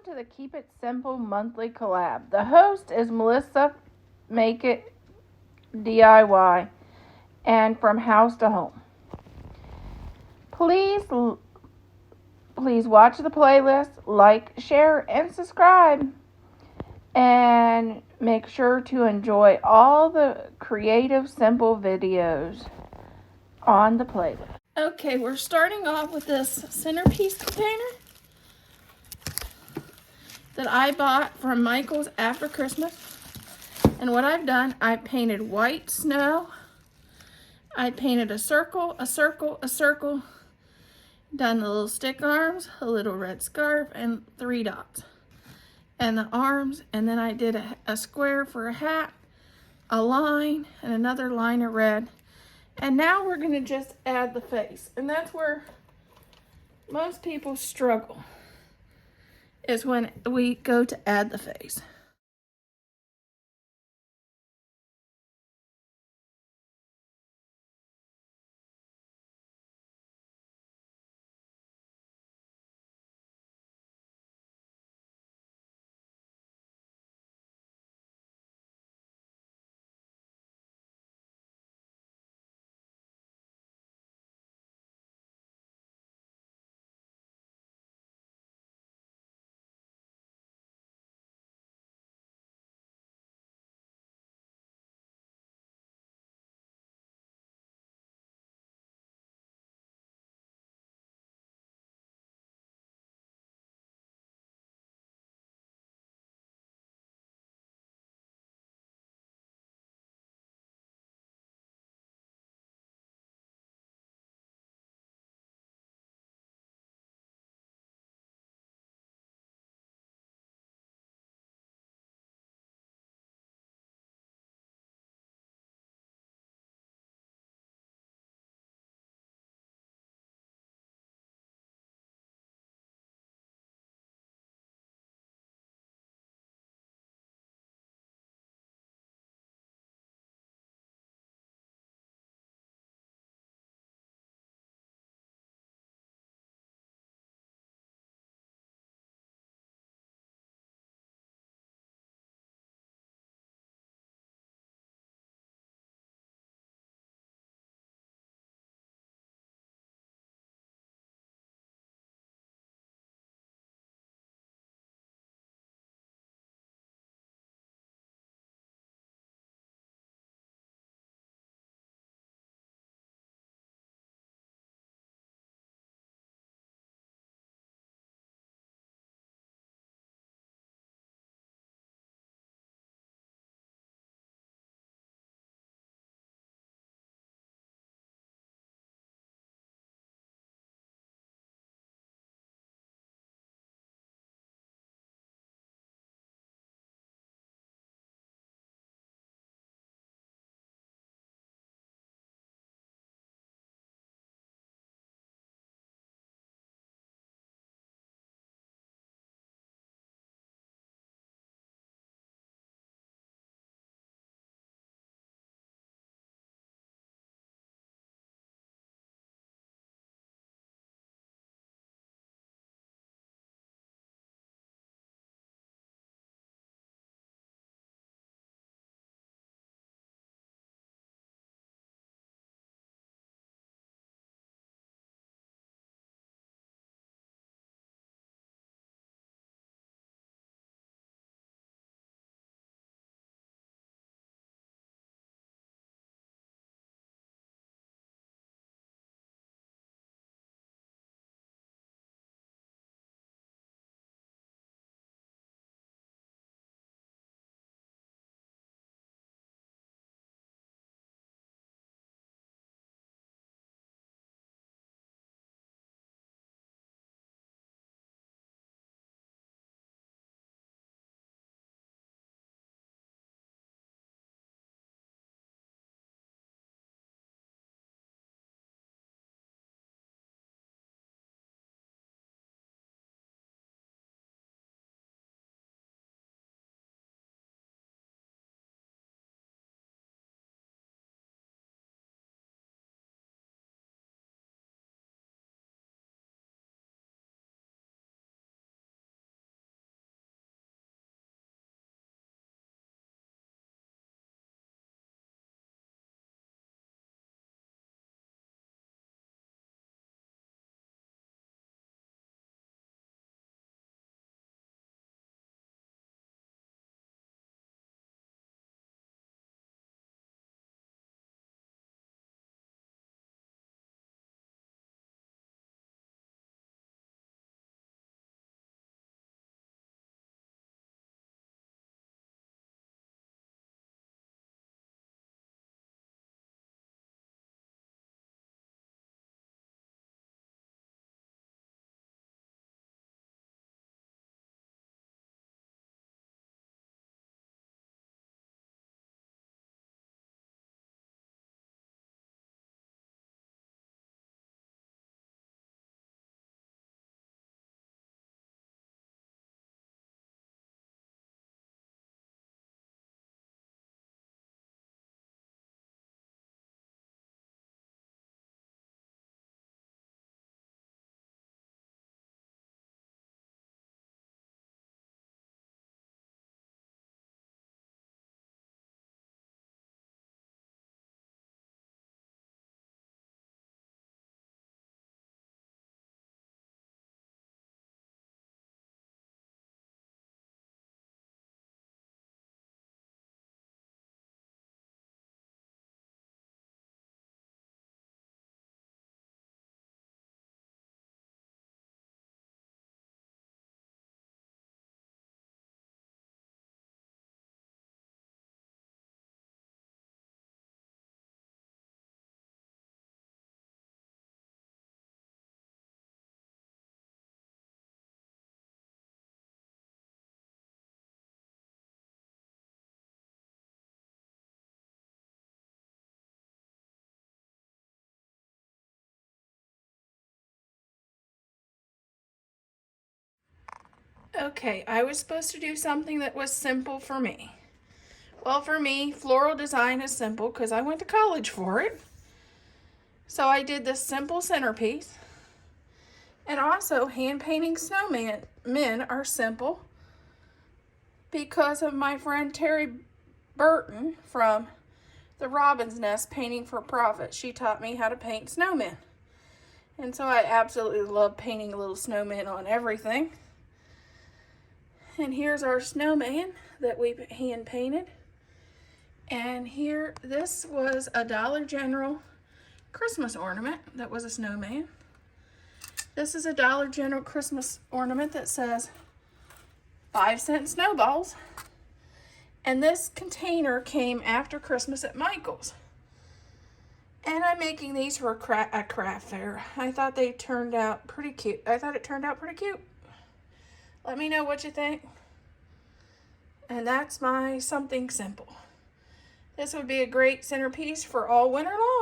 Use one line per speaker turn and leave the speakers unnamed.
to the Keep It Simple monthly collab. The host is Melissa Make It DIY and From House to Home. Please watch the playlist, like, share, and subscribe. And make sure to enjoy all the creative, simple videos on the playlist. Okay, we're starting off with this centerpiece container that I bought from Michael's after Christmas. And what I've done, I painted white snow. I painted a circle, a circle, a circle. Done the little stick arms, a little red scarf, and 3 dots. And the arms, and then I did a square for a hat, a line, and another line of red. And now we're gonna just add the face. And that's where most people struggle, is when we go to add the face. Okay, I was supposed to do something that was simple for me. Well, for me, floral design is simple because I went to college for it. So I did this simple centerpiece. And also, hand painting snowmen are simple because of my friend Terry Burton from the Robin's Nest Painting for Profit. She taught me how to paint snowmen. And so I absolutely love painting little snowmen on everything. And here's our snowman that we hand painted. And here, this was a Dollar General Christmas ornament that was a snowman. This is a Dollar General Christmas ornament that says 5-cent snowballs. And this container came after Christmas at Michael's. And I'm making these for a craft fair. I thought they turned out pretty cute. Let me know what you think. And that's my something simple. This would be a great centerpiece for all winter long.